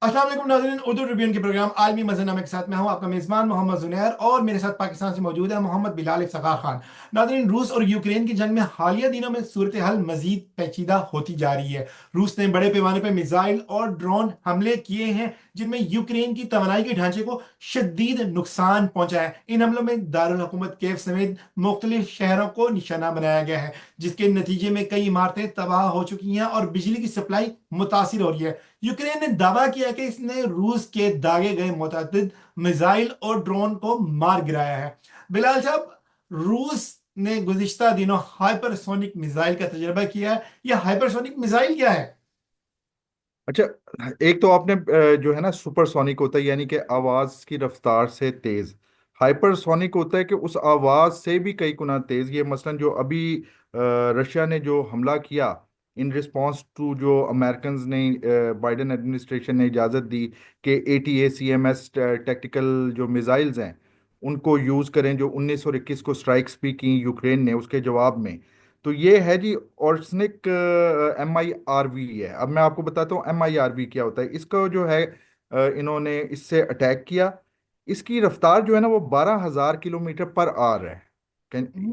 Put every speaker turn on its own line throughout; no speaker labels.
अस्सलाम वालेकुम नाज़रीन, उर्दू ट्रिब्यून के प्रोग्राम आलमी मज़रनामे के साथ मैं हूं आपका मेज़बान मोहम्मद जुनैर और मेरे साथ पाकिस्तान से मौजूद है मोहम्मद बिलाल इफ्तिखार खान। नाज़रीन, रूस और यूक्रेन की जंग में हालिया दिनों में सूरत हाल मजीद पेचीदा होती जा रही है। रूस ने बड़े पैमाने पर मिसाइल और ड्रोन हमले किए हैं जिनमें यूक्रेन की तवानाई के ढांचे को शदीद नुकसान पहुंचा है। इन हमलों में दारुल हुकूमत केव समेत मुख्तलिफ शहरों को निशाना बनाया गया है, जिसके नतीजे में कई इमारतें तबाह हो चुकी हैं और बिजली की सप्लाई मुतासिर हो रही है। यूक्रेन ने दावा किया कि इसने रूस के दागे गए मुतअद्दिद मिसाइल और ड्रोन को मार गिराया है। बिलाल साहब, रूस ने गुज़िश्ता दिनों हाइपरसोनिक मिसाइल का तजर्बा किया है। यह हाइपरसोनिक मिसाइल क्या है?
अच्छा। एक तो आपने जो है ना सुपरसोनिक होता है यानी कि आवाज की रफ्तार से तेज। हाइपरसोनिक होता है कि उस आवाज से भी कई गुना तेज। ये मसलन जो अभी रशिया ने जो हमला किया इन रिस्पांस टू जो अमेरिकन ने बाइडेन एडमिनिस्ट्रेशन ने इजाजत दी कि ATACMS टैक्टिकल जो मिसाइल्स हैं उनको यूज करें, जो 19 और 21 को स्ट्राइक्स भी की यूक्रेन ने उसके जवाब में। तो ये है जी ऑर्सनिक MIRV है। अब मैं आपको बताता हूँ MIRV क्या होता है। इसका जो है इन्होंने इससे अटैक किया। इसकी रफ्तार जो है ना वो 12,000 किलोमीटर पर आवर है।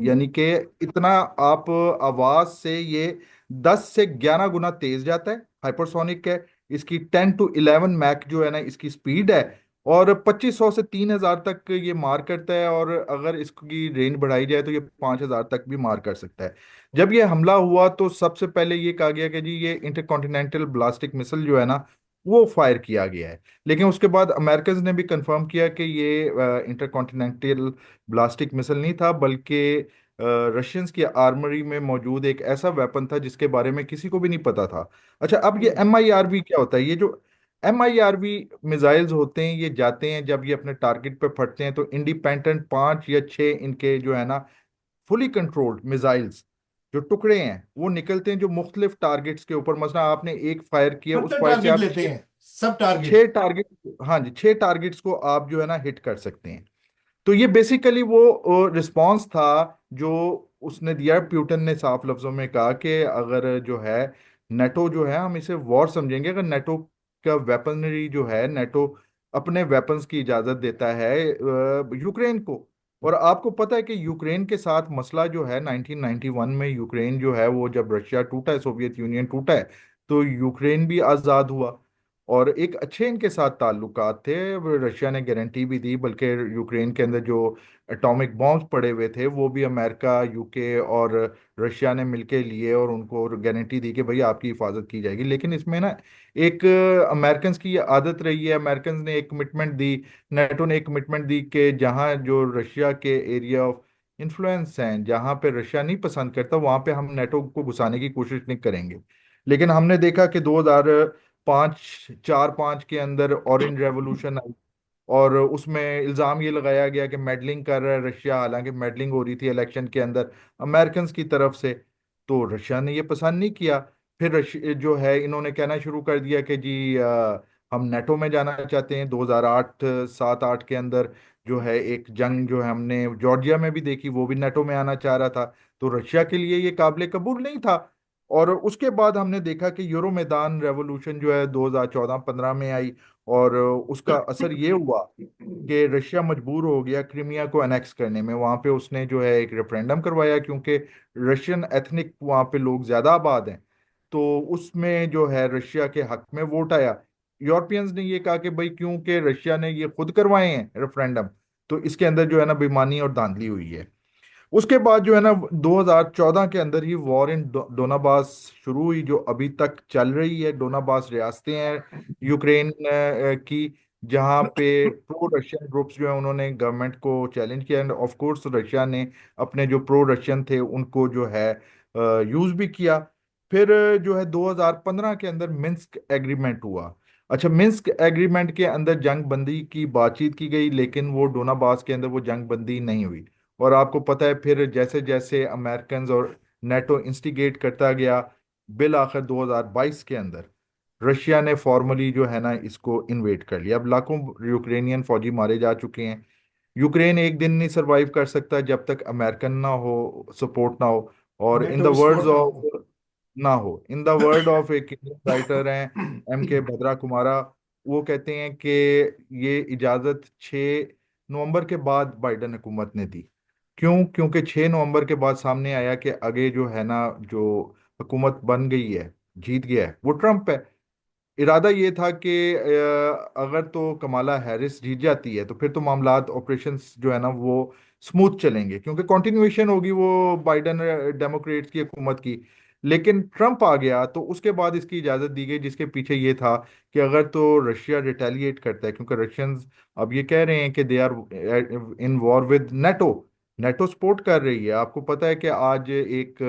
यानी कि इतना आप आवाज से ये 10 से 11 गुना तेज जाता है, हाइपरसोनिक है। इसकी 10 to 11 मैक जो है ना इसकी स्पीड है। और 2500 से 3,000 तक ये मार करता है, और अगर इसकी रेंज बढ़ाई जाए तो ये 5,000 तक भी मार कर सकता है। जब ये हमला हुआ तो सबसे पहले ये कहा गया कि जी ये इंटरकॉन्टिनेंटल ब्लास्टिक मिसाइल जो है ना वो फायर किया गया है। लेकिन उसके बाद अमेरिकन ने भी कंफर्म किया कि ये इंटरकॉन्टिनेंटल ब्लास्टिक मिसाइल नहीं था, बल्कि रशियंस की आर्मरी में मौजूद एक ऐसा वेपन था जिसके बारे में किसी को भी नहीं पता था। अच्छा, अब ये MIRV क्या होता है? ये जो MIRV मिसाइल्स होते हैं ये जाते हैं, जब ये अपने टारगेट पे फटते हैं तो इंडिपेंडेंट 5 या 6 इनके जो है ना फुली कंट्रोल्ड मिसाइल्स जो टुकड़े हैं वो निकलते हैं जो मुख्तलिफ टारगेट्स के ऊपर। मसला आपने एक फायर किया, उस
मतलब
फायर से
टारगेट
आप
लेते
छह
हैं, सब टारगेट।
छह टारगेट, हाँ जी, 6 टारगेट्स को आप जो है ना हिट कर सकते हैं। तो ये बेसिकली वो रिस्पांस था जो उसने दिया। प्यूटन ने साफ लफ्जों में कहा कि अगर जो है नेटो जो है हम इसे वॉर समझेंगे अगर नेटो का वेपनरी जो है, नेटो अपने वेपन्स की इजाजत देता है यूक्रेन को। और आपको पता है कि यूक्रेन के साथ मसला जो है 1991 में यूक्रेन जो है वो जब रशिया टूटा है, सोवियत यूनियन टूटा है, तो यूक्रेन भी आज़ाद हुआ। और एक अच्छे इनके साथ ताल्लुकात थे। रशिया ने गारंटी भी दी, बल्कि यूक्रेन के अंदर जो एटॉमिक बॉम्ब्स पड़े हुए थे वो भी अमेरिका, UK और रशिया ने मिलके लिए और उनको गारंटी दी कि भाई आपकी हिफाजत की जाएगी। लेकिन इसमें ना एक अमेरिकन की ये आदत रही है, अमेरिकन ने एक कमिटमेंट दी, नेटो ने एक कमिटमेंट दी कि जहाँ जो रशिया के एरिया ऑफ इन्फ्लुएंस हैं, जहाँ पे रशिया नहीं पसंद करता वहाँ पे हम नेटो को घुसाने की कोशिश नहीं करेंगे। लेकिन हमने देखा कि 2005, 4-5 के अंदर ऑरेंज रेवोल्यूशन आई, और उसमें इल्ज़ाम ये लगाया गया कि मेडलिंग कर रहा है रशिया, हालांकि मेडलिंग हो रही थी इलेक्शन के अंदर अमेरिकन की तरफ से। तो रशिया ने ये पसंद नहीं किया। फिर रशिया जो है इन्होंने कहना शुरू कर दिया कि जी हम नेटो में जाना चाहते हैं। 2008, 7-8 के अंदर जो है एक जंग जो है हमने जॉर्जिया में भी देखी, वो भी नेटो में आना चाह रहा था। तो रशिया के लिए ये काबिल कबूल नहीं था। और उसके बाद हमने देखा कि यूरो मैदान रेवोल्यूशन जो है 2014-15 में आई, और उसका असर ये हुआ कि रशिया मजबूर हो गया क्रीमिया को अनेक्स करने में। वहां पे उसने जो है एक रेफरेंडम करवाया, क्योंकि रशियन एथनिक वहां पे लोग ज्यादा आबाद हैं। तो उसमें जो है रशिया के हक में वोट आया। यूरोपियंस ने ये कहा कि भाई क्योंकि रशिया ने ये खुद करवाए हैं रेफरेंडम, तो इसके अंदर जो है ना बेईमानी और धांधली हुई है। उसके बाद जो है ना 2014 के अंदर ही वॉर इन डोनाबास शुरू हुई, जो अभी तक चल रही है। डोनाबास रियासतें हैं यूक्रेन की, जहाँ पे प्रो रशियन ग्रुप्स जो है उन्होंने गवर्नमेंट को चैलेंज किया, एंड ऑफ कोर्स रशिया ने अपने जो प्रो रशियन थे उनको जो है यूज भी किया। फिर जो है 2015 के अंदर मिन्स्क एग्रीमेंट हुआ। अच्छा, मिन्स्क एग्रीमेंट के अंदर जंग बंदी की बातचीत की गई, लेकिन वो डोनाबास के अंदर वो जंग बंदी नहीं हुई। और आपको पता है फिर जैसे जैसे अमेरिकन और नेटो इंस्टिगेट करता गया, बिल आखिर 2022 के अंदर रशिया ने फॉर्मली जो है ना इसको इन्वेड कर लिया। अब लाखों यूक्रेनियन फौजी मारे जा चुके हैं। यूक्रेन एक दिन नहीं सरवाइव कर सकता जब तक अमेरिकन ना हो, सपोर्ट ना हो। और इन द
नेटो
वर्ड्स
विस्फोट ना
ऑफ ना हो, इन द वर्ड ऑफ एक राइटर हैं, MK भद्रा कुमारा, वो कहते हैं कि ये इजाज़त 6 नवंबर के बाद बाइडन हुकूमत ने दी। क्यों? क्योंकि 6 नवंबर के बाद सामने आया कि आगे जो है ना, जो हुकूमत बन गई है, जीत गया है, वो ट्रम्प है। इरादा ये था कि अगर तो कमाला हैरिस जीत जाती है तो फिर तो मामलात ऑपरेशंस जो है ना वो स्मूथ चलेंगे, क्योंकि कंटिन्यूएशन होगी वो बाइडन डेमोक्रेट्स की हुकूमत की। लेकिन ट्रम्प आ गया तो उसके बाद इसकी इजाज़त दी गई, जिसके पीछे ये था कि अगर तो रशिया रिटेलिएट करता है, क्योंकि रशियंस अब ये कह रहे हैं कि they are in war with NATO. NATO support कर रही है। आपको पता है कि आज एक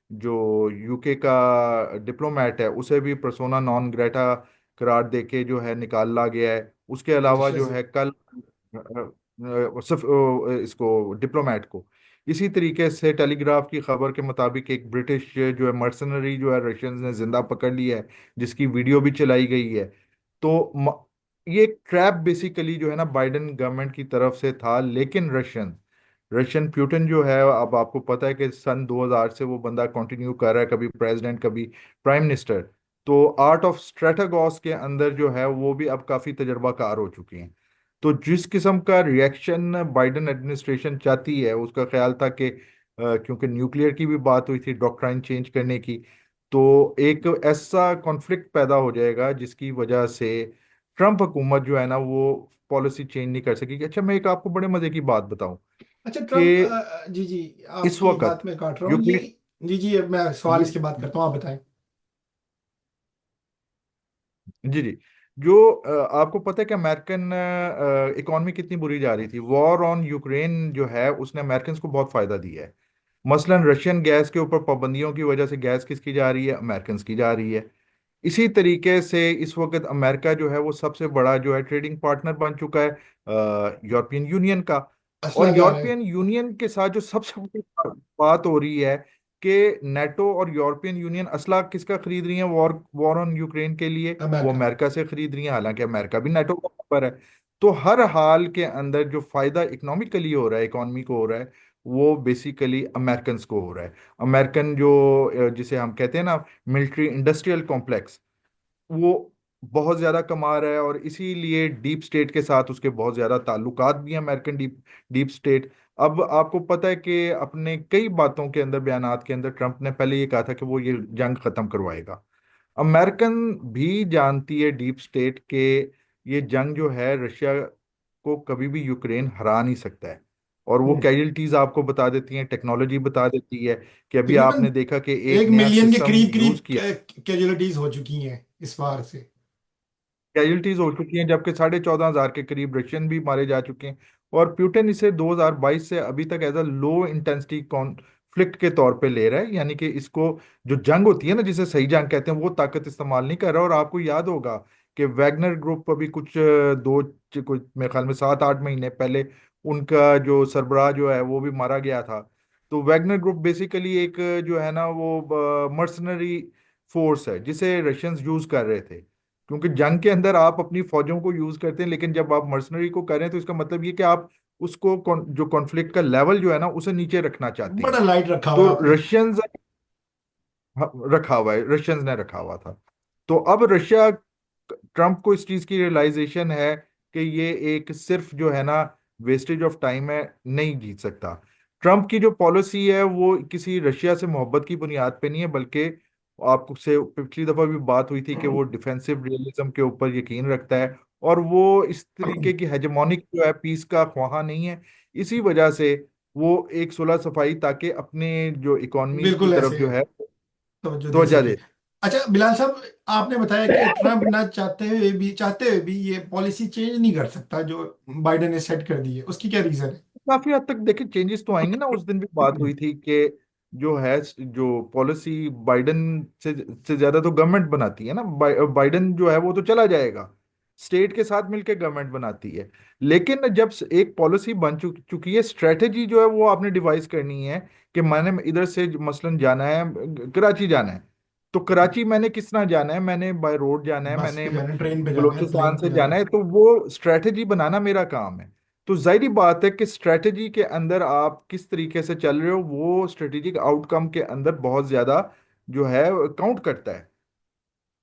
जो यूके का डिप्लोमेट है उसे भी पर्सोना नॉन ग्रेटा करार देके जो है निकाला गया है। उसके अलावा
रशिया
जो
से।
है कल सिर्फ इसको डिप्लोमेट को इसी तरीके से टेलीग्राफ की खबर के मुताबिक एक ब्रिटिश जो है मर्सनरी जो है रशियंस ने जिंदा पकड़ लिया है, जिसकी वीडियो भी चलाई गई है। तो ये एक ट्रैप बेसिकली जो है ना बाइडेन गवर्नमेंट की तरफ से था। लेकिन रशियन रशियन प्यूटन जो है, अब आपको पता है कि सन 2000 से वो बंदा कंटिन्यू कर रहा है, कभी प्रेसिडेंट कभी प्राइम मिनिस्टर। तो आर्ट ऑफ स्ट्रेटेगॉस के अंदर जो है वो भी अब काफी तजर्बाकार हो चुके हैं। तो जिस किस्म का रिएक्शन बाइडेन एडमिनिस्ट्रेशन चाहती है, उसका ख्याल था कि क्योंकि न्यूक्लियर की भी बात हुई थी डॉक्ट्राइन चेंज करने की, तो एक ऐसा कॉन्फ्लिक्ट पैदा हो जाएगा जिसकी वजह से ट्रम्प हुकूमत जो है ना वो पॉलिसी चेंज नहीं कर सकेगी। अच्छा, मैं एक आपको बड़े मजे की बात बताऊं
अच्छा
कि
ट्रम्प, जी जी,
इस
आपकी
वक्त
बात में काट रहा हूँ ये।
यूक्रेन
जी जी, अब मैं सवाल
ये
इसके बाद करता हूँ, आप बताएं।
जी जी, जो आपको पता है कि अमेरिकन इकॉनमी कितनी बुरी जा रही थी। वॉर ऑन यूक्रेन जो है उसने अमेरिकन को बहुत फायदा दिया है। मसलन रशियन गैस के ऊपर पाबंदियों की वजह से गैस किसकी जा रही है? अमेरिकन की जा रही है। इसी तरीके से इस वक्त अमेरिका जो है वो सबसे बड़ा जो है ट्रेडिंग पार्टनर बन चुका है यूरोपियन यूनियन का। और
असला जा रहा है।
यूरोपियन यूनियन के साथ जो सबसे बड़ी बात हो रही है कि नेटो और यूरोपियन यूनियन असला किसका खरीद रही है वॉर वॉर ऑन यूक्रेन के लिए? वो
अमेरिका।
अमेरिका से खरीद रही है, हालांकि अमेरिका भी नेटो का मेंबर है। तो हर हाल के अंदर जो फायदा इकोनॉमिकली हो रहा है, इकोनॉमी को हो रहा है, वो बेसिकली अमेरिकन को हो रहा है। अमेरिकन जो जिसे हम कहते हैं ना मिलिट्री इंडस्ट्रियल कॉम्प्लेक्स, वो बहुत ज्यादा कमा रहा है। और इसीलिए डीप स्टेट के साथ उसके बहुत ज्यादा ताल्लुकात भी हैं, अमेरिकन डीप डीप स्टेट। अब आपको पता है कि अपने कई बातों के अंदर, बयानात के अंदर, ट्रंप ने पहले ये कहा था कि वो ये जंग खत्म करवाएगा। अमेरिकन भी जानती है डीप स्टेट के ये जंग जो है रशिया को कभी भी यूक्रेन हरा नहीं सकता है। और वो कैजुअल्टीज आपको बता देती हैं, टेक्नोलॉजी बता देती है कि अभी
तकरीबन
आपने देखा कि एक
एक
नया
मिलियन के
सिस्टम
करीब
यूज
करीब
किया।
कैजुअलिटीज हो चुकी हैं इस वार से।
कैजुअल्टीज हो चुकी हैं, जबकि 14,500 के करीब रशियन भी मारे जा चुके हैं। और प्यूटन इसे 2022 से अभी तक as a low intensity conflict के तौर पे ले रहा है, यानी कि इसको जो जंग होती है ना जिसे सही जंग कहते हैं, वो ताकत इस्तेमाल नहीं कर रहा। और आपको याद होगा कि वैगनर ग्रुप अभी कुछ कुछ मेरे ख्याल में 7-8 महीने पहले उनका जो सरबराह जो है वो भी मारा गया था। तो वैगनर ग्रुप बेसिकली एक जो है ना वो मर्सनरी फोर्स है जिसे रशियंस यूज कर रहे थे। क्योंकि जंग के अंदर आप अपनी फौजों को यूज करते हैं, लेकिन जब आप मर्सनरी को कर रहे हैं तो इसका मतलब ये कि आप उसको जो कॉन्फ्लिक्ट का लेवल जो है ना उसे नीचे रखना चाहते हैं।
बड़ा लाइट रखा हुआ
तो
है आपने।
रशियंस रखा हुआ है, रशियंस ने रखा हुआ था। तो अब रशिया, ट्रम्प को इस चीज की रियलाइजेशन है कि ये एक सिर्फ जो है ना वेस्टेज ऑफ टाइम है, नहीं जीत सकता। ट्रम्प की जो पॉलिसी है वो किसी रशिया से मोहब्बत की बुनियाद पे नहीं है, बल्कि आपको से पिछली दफा भी बात हुई थी कि वो डिफेंसिव रियलिज्म के ऊपर यकीन रखता है। और वो इस तरीके की हेजेमोनिक जो है पीस का ख्वाहा नहीं है। इसी वजह से वो एक सुलह सफाई ताकि अपने जो इकोनमी की
बिल्कुल
तरफ
ऐसे
जो है
तवज्जो दे
तवज्जो
सके।
दे।
अच्छा बिलाल साहब, आपने बताया कि ट्रम्प ना चाहते हुए भी ये पॉलिसी चेंज नहीं कर सकता जो बाइडेन ने सेट कर दी है, उसकी क्या रीजन
काफी हद तक देखिए चेंजेस तो आएंगे ना। उस दिन भी बात
है?
हुई थी कि जो है जो पॉलिसी बाइडन से ज्यादा तो गवर्नमेंट बनाती है ना। बाइडन जो है वो तो चला जाएगा, स्टेट के साथ मिलकर गवर्नमेंट बनाती है। लेकिन जब एक पॉलिसी बन चुकी है, स्ट्रेटेजी जो है वो आपने डिवाइस करनी है कि मैंने इधर से मसलन जाना है, कराची जाना है। तो कराची मैंने किस तरह जाना है? मैंने बाय रोड जाना है,
बस
मैंने
पे जाना है, ट्रेन पे जाना है,
बलूचिस्तान
प्लेन पे
से
जाना
जाना
है।
है। तो वो स्ट्रेटेजी बनाना मेरा काम है। तो जाहिर बात है कि स्ट्रेटेजी के अंदर आप किस तरीके से चल रहे हो वो स्ट्रेटेजिक आउटकम के अंदर बहुत ज्यादा जो है काउंट करता है।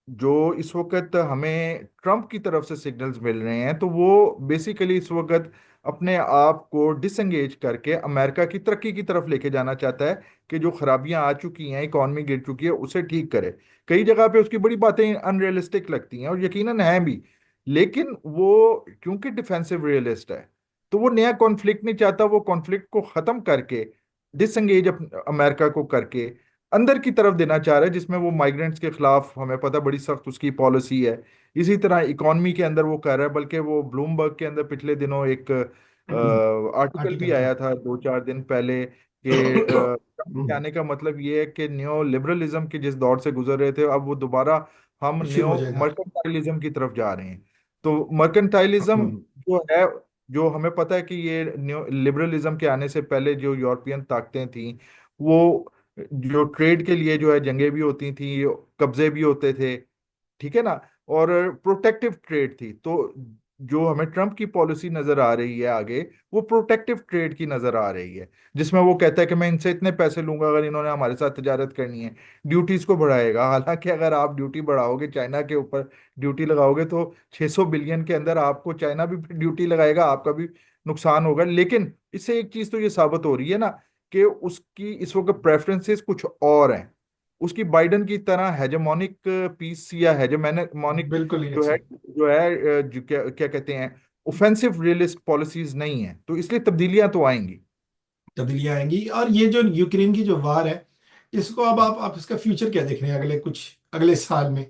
जो इस वक्त हमें ट्रम्प की तरफ से सिग्नल्स मिल रहे हैं, तो वो बेसिकली इस वक्त अपने आप को डिसंगेज करके अमेरिका की तरक्की की तरफ लेके जाना चाहता है, कि जो खराबियां आ चुकी हैं, इकॉनमी गिर चुकी है, उसे ठीक करे। कई जगह पे उसकी बड़ी बातें अनरियलिस्टिक लगती हैं और यकीनन हैं भी, लेकिन वो क्योंकि डिफेंसिव रियलिस्ट है, तो वो नया कॉन्फ्लिक्ट नहीं चाहता। वो कॉन्फ्लिक्ट को खत्म करके, डिसंगेज अमेरिका को करके अंदर की तरफ देना चाह रहा है, जिसमें वो माइग्रेंट्स के खिलाफ, हमें पता, बड़ी सख्त उसकी पॉलिसी है। इसी तरह इकॉनमी के अंदर वो कर रहा है, बल्कि वो ब्लूमबर्ग के अंदर पिछले दिनों एक आर्टिकल भी
आर्टिकल था।
आया था 2-4 दिन पहले, कि ट्रम्प के आने का मतलब ये है कि न्यो लिबरलिज्म के जिस दौर से गुजर रहे थे, अब वो दोबारा हम
शुरू
न्यो
हो जाएगा।
मर्केंटाइलिज्म की तरफ जा रहे हैं। तो मर्केंटाइलिज्म जो है, जो हमें पता है कि ये न्यो लिबरलिज्म के आने से पहले जो यूरोपियन ताकतें थीं, वो जो ट्रेड के लिए जो है जंगें भी होती थी, कब्जे भी होते थे, ठीक है ना, और प्रोटेक्टिव ट्रेड थी। तो जो हमें ट्रम्प की पॉलिसी नजर आ रही है आगे, वो प्रोटेक्टिव ट्रेड की नजर आ रही है, जिसमें वो कहता है कि मैं इनसे इतने पैसे लूंगा अगर इन्होंने हमारे साथ तजारत करनी है। ड्यूटीज को बढ़ाएगा, हालांकि अगर आप ड्यूटी बढ़ाओगे, चाइना के ऊपर ड्यूटी लगाओगे, तो 600 बिलियन के अंदर आपको चाइना भी ड्यूटी लगाएगा, आपका भी नुकसान होगा। लेकिन इससे एक चीज तो ये साबित हो रही है ना, कि उसकी इस वक्त प्रेफरेंसेस कुछ और हैं। उसकी बाइडन की तरह हेजेमोनिक पीस या हेजेमोनिक
बिल्कुल ही
जो है
अच्छी
जो है जो क्या क्या कहते हैं, ऑफेंसिव रियलिस्ट पॉलिसीज नहीं है, तो इसलिए तब्दीलियां तो आएंगी।
तब्दीलियां आएंगी। और ये जो यूक्रेन की जो वार है, इसको अब आप इसका फ्यूचर क्या देख रहे हैं अगले साल में?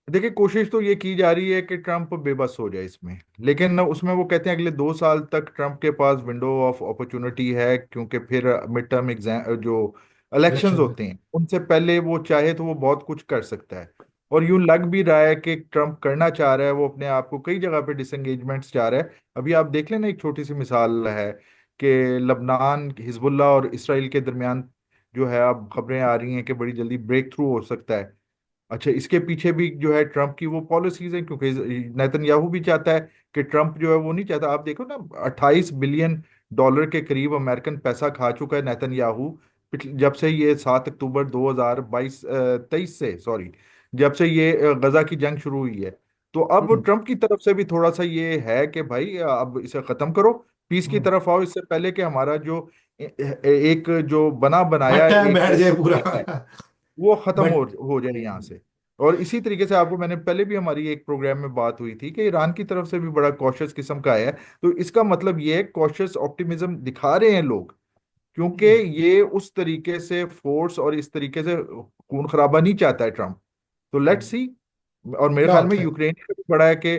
देखिए, कोशिश तो ये की जा रही है कि ट्रम्प बेबस हो जाए इसमें, लेकिन उसमें वो कहते हैं अगले 2 साल तक ट्रम्प के पास विंडो ऑफ अपॉर्चुनिटी है, क्योंकि फिर मिड टर्म एग्जाम जो इलेक्शंस
इलेक्शन में।
होते हैं उनसे पहले वो चाहे तो वो बहुत कुछ कर सकता है। और यूं लग भी रहा है कि ट्रम्प करना चाह रहा है, वो अपने आप को कई जगह पे डिसंगेजमेंट्स चाह रहा है। अभी आप देख लेना, एक छोटी सी मिसाल है कि लबनान, हिजबुल्लाह और इसराइल के दरमियान जो है, अब खबरें आ रही हैं कि बड़ी जल्दी ब्रेक थ्रू हो सकता है। अच्छा, इसके पीछे भी जो है ट्रम्प की वो पॉलिसीज हैं, क्योंकि नेतन्याहू भी चाहता है कि ट्रम्प जो है वो नहीं चाहता। आप देखो ना, 28 बिलियन डॉलर के करीब अमेरिकन पैसा खा चुका है नेतन्याहू, जब से ये 7 अक्टूबर 2022 23 से, सॉरी, जब से ये गजा की जंग शुरू हुई है। तो अब
हम्म,
ट्रम्प की तरफ से भी थोड़ा सा ये है कि भाई अब इसे खत्म करो, पीस की
हम्म।
तरफ आओ, इससे पहले कि हमारा जो एक जो बना बनाया
भट्टा
एक
बैठ जाए पूरा।
है, वो खत्म
बट
हो जाए यहाँ से। और इसी तरीके से आपको, मैंने पहले भी हमारी एक प्रोग्राम में बात हुई थी कि ईरान की तरफ से भी बड़ा कॉशियस किस्म का है। तो इसका मतलब ये है, कॉशियस ऑप्टिमिज्म दिखा रहे हैं लोग, क्योंकि ये उस तरीके से फोर्स और इस तरीके से खून खराबा नहीं चाहता है ट्रम्प। तो लेट्स सी। और मेरे
क्या
ख्याल में
होता है?
यूक्रेन का भी बड़ा है कि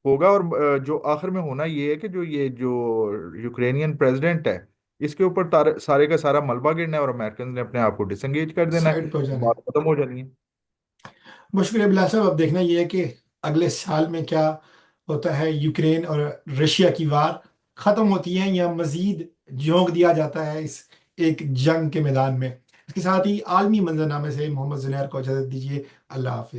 होगा। और जो आखिर में होना ये है कि जो यूक्रेनियन प्रेसिडेंट है, इसके ऊपर सारे का सारा मलबा गिरना है, और अमेरिकन ने अपने आप को डिसंगेज कर देना है,
साइड पे हो जाना है।
बात खत्म हो जानी है।
मुश्किल है बिलाल साहब, अब देखना ये है कि अगले साल में क्या होता है। यूक्रेन और रशिया की वार खत्म होती है या मजीद झोंक दिया जाता है इस एक जंग के मैदान में। इसके साथ ही आलमी मंजरनामे से मोहम्मद जुनैर को इजाजत दीजिए। अल्लाह हाफिज।